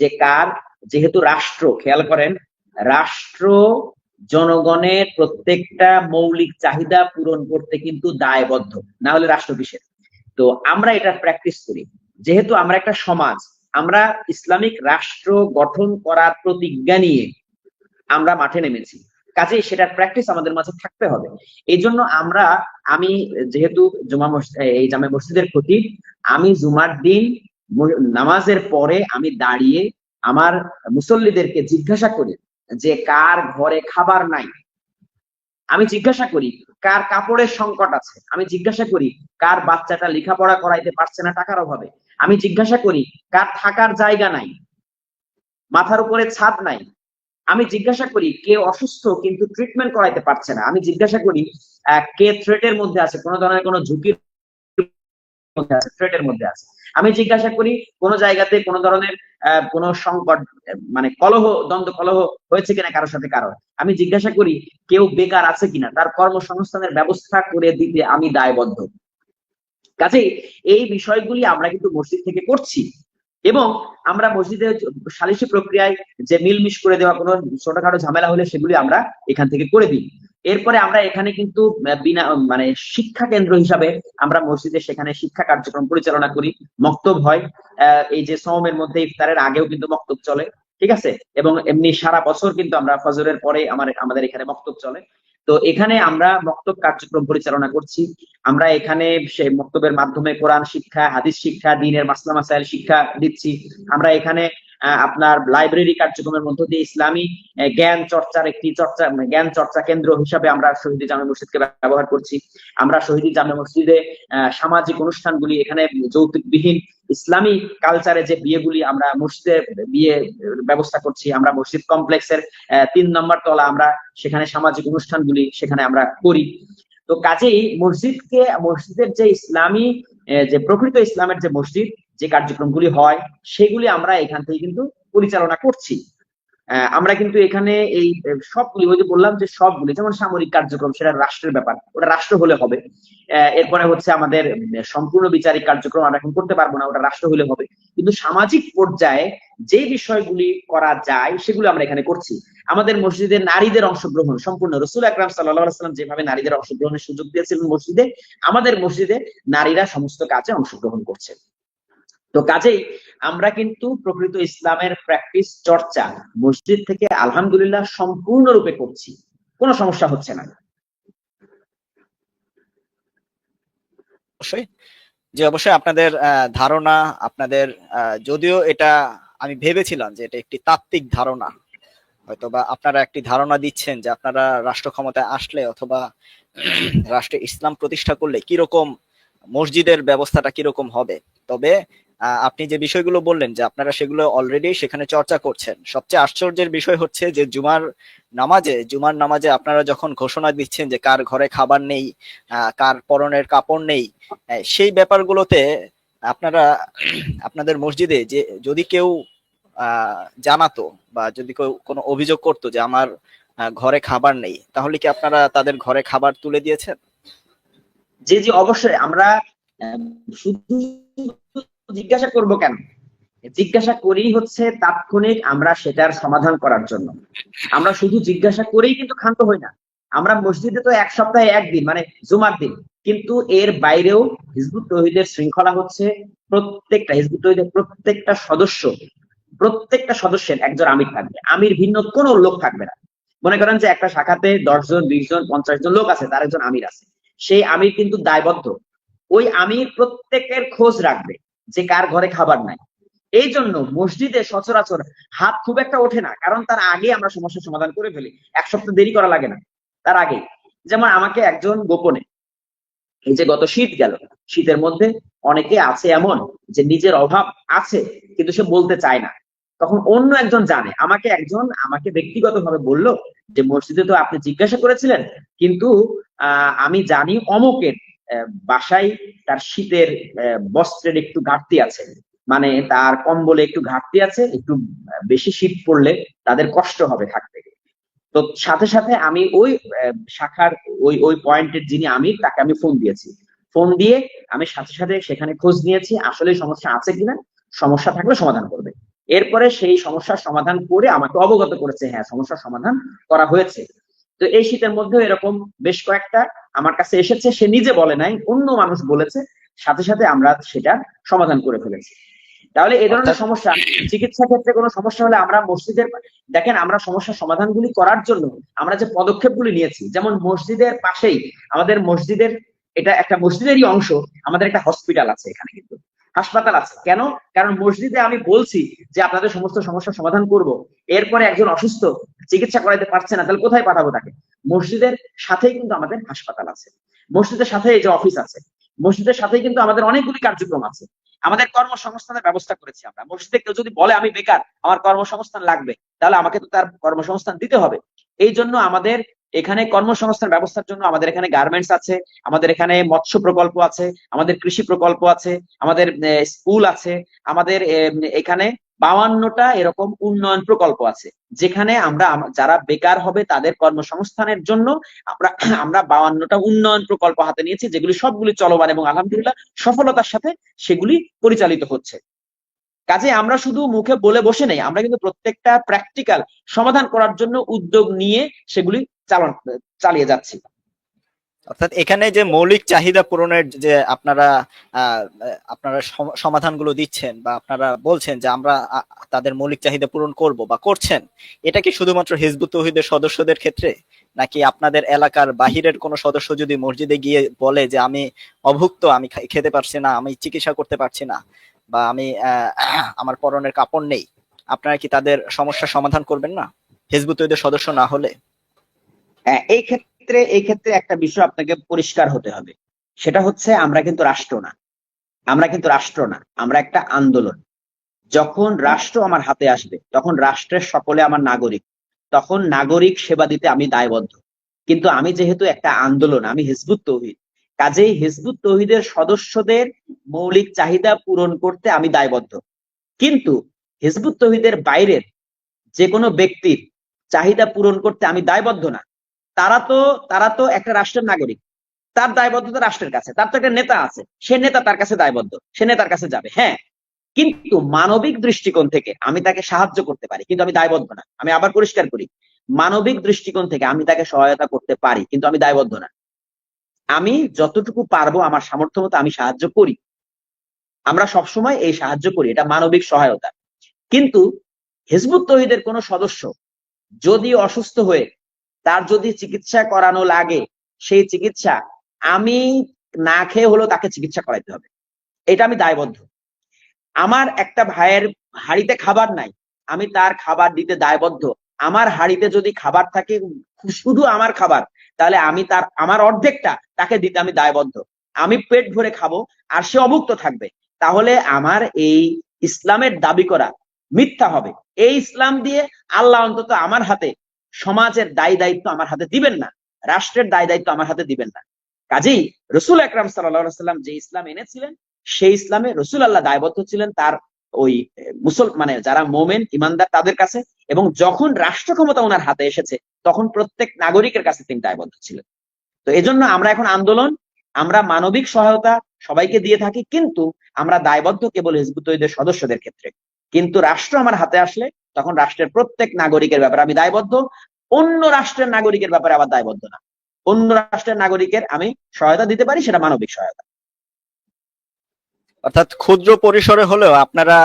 যে কার, যেহেতু রাষ্ট্র, খেয়াল করেন, রাষ্ট্র জনগণের প্রত্যেকটা মৌলিক চাহিদা পূরণ করতে কিন্তু দায়বদ্ধ, না হলে রাষ্ট্র কিসের? তো আমরা এটা প্র্যাকটিস করি, যেহেতু আমরা একটা সমাজ, আমরা ইসলামিক রাষ্ট্র গঠন করার প্রতিজ্ঞা নিয়ে আমরা মাঠে নেমেছি, কাজেই সেটার প্র্যাকটিস আমাদের মাঝে থাকতে হবে। এই জন্য আমি যেহেতু এই জামে মসজিদের খতিব, আমি জুমার দিন নামাজের পরে আমি দাঁড়িয়ে আমার মুসল্লিদেরকে জিজ্ঞাসা করি যে কার ঘরে খাবার নাই, আমি জিজ্ঞাসা করি কার কাপড়ের সংকট আছে, আমি জিজ্ঞাসা করি কার বাচ্চাটা লেখাপড়া করাইতে পারছে না টাকার অভাবে, আমি জিজ্ঞাসা করি কার থাকার জায়গা নাই, মাথার উপরে ছাদ নাই, আমি জিজ্ঞাসা করি কে অসুস্থ কিন্তু ট্রিটমেন্ট করাইতে পারছে না, আমি জিজ্ঞাসা করি কে থ্রেটের মধ্যে আছে, কোনো ধরনের কোনো ঝুঁকির মধ্যে আছে, থ্রেটের মধ্যে আছে, আমি জিজ্ঞাসা করি কোন জায়গাতে কোন ধরনের কোন সংকট, মানে কলহ, দ্বন্দ্ব কলহ হয়েছে কিনা কারোর সাথে কারো, আমি জিজ্ঞাসা করি কেউ বেকার আছে কিনা, তার কর্মসংস্থানের ব্যবস্থা করে দিতে আমি দায়বদ্ধ। কাজেই এই বিষয়গুলি আমরা কিন্তু মসজিদ থেকে করছি, এবং আমরা মসজিদে সালিশি প্রক্রিয়ায় যে মিলমিশ করে দেওয়া কোনো ছোটখাটো ঝামেলা হলে সেগুলি আমরা এখান থেকে করে দিই। এরপরে আমরা এখানে কিন্তু বিনা মানে শিক্ষা কেন্দ্র হিসাবে আমরা মসজিদে সেখানে শিক্ষা কার্যক্রম পরিচালনা করি, মক্তব হয়, এই যে সওমের মধ্যে ইফতারের আগেও কিন্তু মক্তব চলে, ঠিক আছে, এবং এমনি সারা বছর কিন্তু আমরা ফজরের পরে আমাদের এখানে মক্তব চলে। তো এখানে আমরা মক্তব কার্যক্রম পরিচালনা করছি, আমরা এখানে সেই মক্তবের মাধ্যমে কোরআন শিক্ষা, হাদিস শিক্ষা, দ্বীনের মাসলা মাসাইল শিক্ষা দিচ্ছি। আমরা এখানে আপনার লাইব্রেরি কার্যক্রমের মধ্য দিয়ে ইসলামী জ্ঞান চর্চার একটি জ্ঞান চর্চা কেন্দ্র হিসাবে আমরা শহীদ জামে মসজিদকে ব্যবহার করছি। আমরা শহীদ জামে মসজিদে সামাজিক অনুষ্ঠানগুলি, এখানে যৌতুকবিহীন ইসলামী কালচারে যে বিয়েগুলি আমরা মসজিদে বিয়ে ব্যবস্থা করছি, আমরা মসজিদ কমপ্লেক্সের 3 নম্বর তলা, আমরা সেখানে সামাজিক অনুষ্ঠানগুলি সেখানে আমরা করি। তো কাজেই মসজিদের যে ইসলামী যে প্রকৃত ইসলামের যে মসজিদ, যে কার্যক্রমগুলি হয় সেগুলি আমরা এখান থেকে কিন্তু পরিচালনা করছি। আমরা কিন্তু এখানে এই সবগুলি, ওই যে বললাম যে সবগুলি, যেমন সামরিক কার্যক্রম সেটা রাষ্ট্রের ব্যাপার, ওটা রাষ্ট্র হলে হবে। এরপরে হচ্ছে আমাদের সম্পূর্ণ বিচারিক কার্যক্রম আমরা এখন করতে পারবো না, ওটা রাষ্ট্র হলে হবে। কিন্তু সামাজিক পর্যায়ে যে বিষয়গুলি করা যায় সেগুলো আমরা এখানে করছি। আমাদের মসজিদে নারীদের অংশগ্রহণ সম্পূর্ণ, রাসূল আকরাম সাল্লাল্লাহু আলাইহি ওয়াসাল্লাম যেভাবে নারীদের অংশগ্রহণের সুযোগ দিয়েছিলেন মসজিদে, আমাদের মসজিদে নারীরা সমস্ত কাজে অংশগ্রহণ করছে। তো কাজেই আমরা কিন্তু প্রকৃত ইসলামের প্র্যাকটিস চর্চা মসজিদ থেকে আলহামদুলিল্লাহ সম্পূর্ণরূপে করছি, কোনো সমস্যা হচ্ছে না। অবশ্যই, যে অবশ্যই আপনাদের ধারণা, আপনাদের যদিও এটা আমি ভেবেছিলাম যে এটা একটি তাত্ত্বিক ধারণা, হয়তোবা আপনারা একটি ধারণা দিচ্ছেন যে আপনারা রাষ্ট্র ক্ষমতায় আসলে অথবা রাষ্ট্রে ইসলাম প্রতিষ্ঠা করলে কিরকম মসজিদের ব্যবস্থাটা কিরকম হবে। তবে আপনি যে বিষয়গুলো বললেন যে আপনারা সেগুলো অলরেডি সেখানে চর্চা করছেন। সবচেয়ে আশ্চর্যের বিষয় হচ্ছে যে জুমার নামাজে আপনারা যখন ঘোষণা দিচ্ছেন যে কার ঘরে খাবার নেই, কার পরনের কাপড় নেই, সেই ব্যাপারগুলোতে আপনারা আপনাদের মসজিদে যে যদি কেউ জানাতো বা যদি কেউ কোনো অভিযোগ করতো যে আমার ঘরে খাবার নেই, তাহলে কি আপনারা তাদের ঘরে খাবার তুলে দিয়েছেন? জি জি, অবশ্যই। আমরা শুধু জিজ্ঞাসা করব কেন, জিজ্ঞাসা করি হচ্ছে তাৎক্ষণিক আমরা সেটার সমাধান করার জন্য। আমরা শুধু জিজ্ঞাসা করেই কিন্তু ক্ষান্ত হই না। আমরা মসজিদে তো এক সপ্তাহে একদিন, মানে জুমার দিন, কিন্তু এর বাইরেও হিজবুত তৌহিদের শৃঙ্খলা হচ্ছে হিজবুত তৌহিদের প্রত্যেকটা সদস্যের একজন আমির থাকবে, আমির ভিন্ন কোনো লোক থাকবে না। মনে করেন যে একটা শাখাতে 10 জন, 20 জন, 50 জন লোক আছে, তার একজন আমির আছে, সেই আমির কিন্তু দায়বদ্ধ, ওই আমির প্রত্যেকের খোঁজ রাখবে যে কার ঘরে খাবার নাই। এই জন্য মসজিদে সচরাচর হাত খুব একটা ওঠে না, কারণ তার আগে আমরা সমস্যার সমাধান করে ফেলি, এক সপ্তাহ দেরি করা লাগে না, তার আগে। যেমন আমাকে একজন গোপনে, এই যে গত শীত গেল, শীতের মধ্যে অনেকে আছে এমন যে নিজের অভাব আছে কিন্তু সে বলতে চায় না, তখন অন্য একজন জানে, আমাকে ব্যক্তিগতভাবে বলল যে মসজিদে তো আপনি জিজ্ঞাসা করেছিলেন, কিন্তু আমি জানি অমুকের বাসায় তার শীতের বস্ত্রের একটু ঘাটতি আছে, মানে তার কম্বলে একটু ঘাটতি আছে, একটু বেশি শীত পড়লে তাদের কষ্ট হবে থাকতে। তো সাথে সাথে আমি ওই শাখার ওই পয়েন্টের যিনি আমির তাকে আমি ফোন দিয়েছি, ফোন দিয়ে আমি সাথে সাথে সেখানে খোঁজ নিয়েছি আসলে সমস্যা আছে কিনা, সমস্যা থাকলে সমাধান করবে। এরপরে সেই সমস্যার সমাধান করে আমাকে অবগত করেছে, হ্যাঁ সমস্যার সমাধান করা হয়েছে। তো এই শীতের মধ্যেও এরকম বেশ কয়েকটা আমার কাছে এসেছে, সে নিজে বলে নাই, অন্য মানুষ বলেছে, সাথে সাথে আমরা সেটার সমাধান করে ফেলেছি। তাহলে এই ধরনের অর্থাৎ সমস্যা, চিকিৎসা ক্ষেত্রে কোনো সমস্যা হলে আমরা মসজিদের, দেখেন আমরা সমস্যার সমাধানগুলি করার জন্য আমরা যে পদক্ষেপগুলি নিয়েছি, যেমন মসজিদের পাশেই আমাদের মসজিদের, এটা একটা মসজিদেরই অংশ, আমাদের একটা হসপিটাল আছে এখানে, কিন্তু হাসপাতাল আছে। কেন? কারণ মসজিদে আমি বলছি যে আপনাদের সমস্ত সমস্যার সমাধান করব, এরপরে একজন অসুস্থ চিকিৎসা করাইতে পারছে না, তাহলে কোথায় পাঠাবো তাকে? মসজিদের সাথেই কিন্তু আমাদের হাসপাতাল আছে, মসজিদের সাথে এই যে অফিস আছে, মসজিদের সাথেই কিন্তু আমাদের অনেকগুলি কার্যক্রম আছে। আমাদের কর্মসংস্থানের ব্যবস্থা করেছি আমরা। মসজিদে কেউ যদি বলে আমি বেকার, আমার কর্মসংস্থান লাগবে, তাহলে আমাকে তো তার কর্মসংস্থান দিতে হবে। এই জন্য আমাদের এখানে কর্মসংস্থান ব্যবস্থার জন্য আমাদের এখানে গার্মেন্টস আছে, আমাদের এখানে মৎস্য প্রকল্প আছে, আমাদের কৃষি প্রকল্প আছে, আমাদের স্কুল আছে, আমাদের এখানে 52টা এরকম উন্নয়ন প্রকল্প আছে, যেখানে আমরা যারা বেকার হবে তাদের কর্মসংস্থানের জন্য আমরা আমরা 52টা উন্নয়ন প্রকল্প হাতে নিয়েছি, যেগুলি সবগুলি চলমান এবং আলহামদুলিল্লাহ সফলতার সাথে সেগুলি পরিচালিত হচ্ছে। কাজে আমরা শুধু মুখে বলে বসে নেই, আমরা কিন্তু প্রত্যেকটা প্র্যাকটিক্যাল সমাধান করার জন্য উদ্যোগ নিয়ে সেগুলি চালিয়ে যাচ্ছি। অর্থাৎ এখানে যে মৌলিক চাহিদা পূরণের যে আপনারা আপনারা সমাধানগুলো দিচ্ছেন বা আপনারা বলছেন যে আমরা তাদের মৌলিক চাহিদা পূরণ করব বা করছেন, এটা কি শুধুমাত্র হিজবুত তৌহিদের সদস্যদের ক্ষেত্রে, নাকি আপনাদের এলাকার বাহিরের কোনো সদস্য যদি মসজিদে গিয়ে বলে যে আমি অভুক্ত, আমি খেতে পারছি না, আমি চিকিৎসা করতে পারছি না, বা আমি আমার পরনের কাপড় নেই, আপনারা কি তাদের সমস্যার সমাধান করবেন না হিজবুত তৌহিদের সদস্য না হলে? হ্যাঁ, এই ক্ষেত্রে একটা বিষয় আপনাকে পরিষ্কার হতে হবে, সেটা হচ্ছে আমরা কিন্তু রাষ্ট্র না, আমরা একটা আন্দোলন। যখন রাষ্ট্র আমার হাতে আসবে তখন রাষ্ট্রের সকলে আমার নাগরিক, তখন নাগরিক সেবা দিতে আমি দায়বদ্ধ। কিন্তু আমি যেহেতু একটা আন্দোলন, আমি হিজবুত তৌহিদ, কাজেই হিজবুত তৌহিদের সদস্যদের মৌলিক চাহিদা পূরণ করতে আমি দায়বদ্ধ। কিন্তু হিজবুত তৌহিদের বাইরের যে কোনো ব্যক্তির চাহিদা পূরণ করতে আমি দায়বদ্ধ না। তারা তো একটা রাষ্ট্রের নাগরিক, তার দায়বদ্ধতা রাষ্ট্রের কাছে, তার তো একটা নেতা আছে, সে নেতা তার কাছে দায়বদ্ধ, সে নেতার কাছে যাবে, হ্যাঁ। কিন্তু মানবিক দৃষ্টিকোণ থেকে আমি তাকে সাহায্য করতে পারি, কিন্তু আমি দায়বদ্ধ না। আমি আবার পরিষ্কার করি, মানবিক দৃষ্টিকোণ থেকে আমি তাকে সহায়তা করতে পারি, কিন্তু আমি দায়বদ্ধ না। আমি যতটুকু পারবো আমার সামর্থ্য মতো আমি সাহায্য করি, আমরা সবসময় এই সাহায্য করি, এটা মানবিক সহায়তা। কিন্তু হিজবুত তৌহিদের কোন সদস্য যদি অসুস্থ হয়ে তার যদি চিকিৎসা করানো লাগে, সেই চিকিৎসা আমি না খেয়ে হলেও তাকে চিকিৎসা করাইতে হবে, এটা আমি দায়বদ্ধ। আমার একটা ভাইয়ের হাড়িতে খাবার নাই, আমি তার খাবার দিতে দায়বদ্ধ। আমার হাড়িতে যদি খাবার থাকে, শুধু আমার খাবার, তাহলে আমি আমার অর্ধেকটা তাকে দিতে আমি দায়বদ্ধ। আমি পেট ভরে খাবো আর সে অভুক্ত থাকবে, তাহলে আমার এই ইসলামের দাবি করা মিথ্যা হবে। এই ইসলাম দিয়ে আল্লাহ অন্তত আমার হাতে সমাজের দায়ী দায়িত্ব আমার হাতে দিবেন না, রাষ্ট্রের দায়ী দায়িত্ব আমার হাতে দিবেন না। কাজেই রসুল আকরাম সাল্লাল্লাহু আলাইহি ওয়াসাল্লাম যে ইসলাম এনেছিলেন, সেই ইসলামে রসুল আল্লাহ দায়বদ্ধ ছিলেন তার ওই মানে যারা মোমেন ইমানদার তাদের কাছে, এবং যখন রাষ্ট্র ক্ষমতা ওনার হাতে এসেছে তখন প্রত্যেক নাগরিকের কাছে তিনি দায়বদ্ধ ছিলেন। তো এজন্য আমরা এখন আন্দোলন, আমরা মানবিক সহায়তা সবাইকে দিয়ে থাকি, কিন্তু আমরা দায়বদ্ধ কেবল হিজবুত তৌহিদের সদস্যদের ক্ষেত্রে। কিন্তু রাষ্ট্র আমার হাতে আসলে তখন রাষ্ট্রের প্রত্যেক নাগরিকের ব্যাপারে আমি দায়বদ্ধ, অন্য রাষ্ট্রের নাগরিকের ব্যাপারে আবার দায়বদ্ধ না। অন্য রাষ্ট্রের নাগরিকের আমি সহায়তা দিতে পারি, সেটা মানবিক সহায়তা। অর্থাৎ ক্ষুদ্র পরিসরে হলেও আপনারা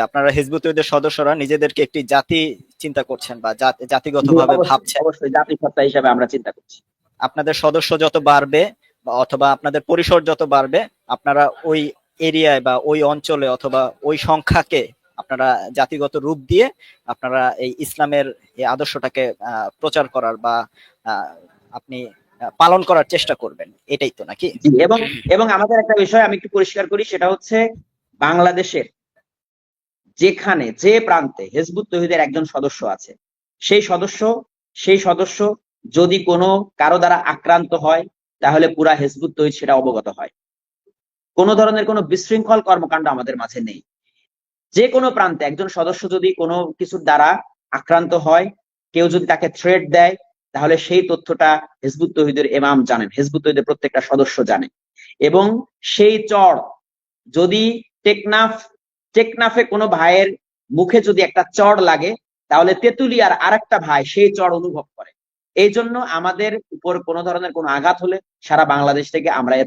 আপনারা হিজবুত তৌহিদের সদস্যরা নিজেদেরকে একটি জাতি চিন্তা করছেন বা জাতিগতভাবে ভাবছেন। অবশ্যই জাতিসত্তা হিসাবে আমরা চিন্তা করছি। আপনাদের সদস্য যত বাড়বে বা অথবা আপনাদের পরিসর যত বাড়বে, আপনারা ওই এরিয়ায় বা ওই অঞ্চলে অথবা ওই সংখ্যাকে আপনারা জাতিগত রূপ দিয়ে আপনারা এই ইসলামের এই আদর্শটাকে প্রচার করার বা আপনি পালন করার চেষ্টা করবেন, এটাই তো নাকি? এবং এবং আমাদের একটা বিষয় আমি একটু পরিষ্কার করি, সেটা হচ্ছে বাংলাদেশের যেখানে যে প্রান্তে হিজবুত তৌহিদের একজন সদস্য আছে, সেই সদস্য যদি কোনো কারো দ্বারা আক্রান্ত হয়, তাহলে পুরা হিজবুত তৌহিদ সেটা অবগত হয়। কোনো ধরনের কোনো বিশৃঙ্খল কর্মকাণ্ড আমাদের মাঝে নেই। যে কোনো প্রান্তে একজন সদস্য যদি কোনো কিছুর দ্বারা আক্রান্ত হয়, কেউ যদি তাকে থ্রেট দেয়, তাহলে সেই তথ্যটা হিজবুত তৌহিদের ইমাম জানেন, হিজবুত তৌহিদের প্রত্যেকটা সদস্য জানে। এবং সেই চর যদি টেকনাফে কোনো ভাইয়ের মুখে যদি একটা চড় লাগে তাহলে তেঁতুলিয়ার আরেকটা ভাই সেই চড় অনুভব করে। এই জন্য আমাদের উপর কোনো ধরনের কোনো আঘাত হলে সারা বাংলাদেশ থেকে আমরা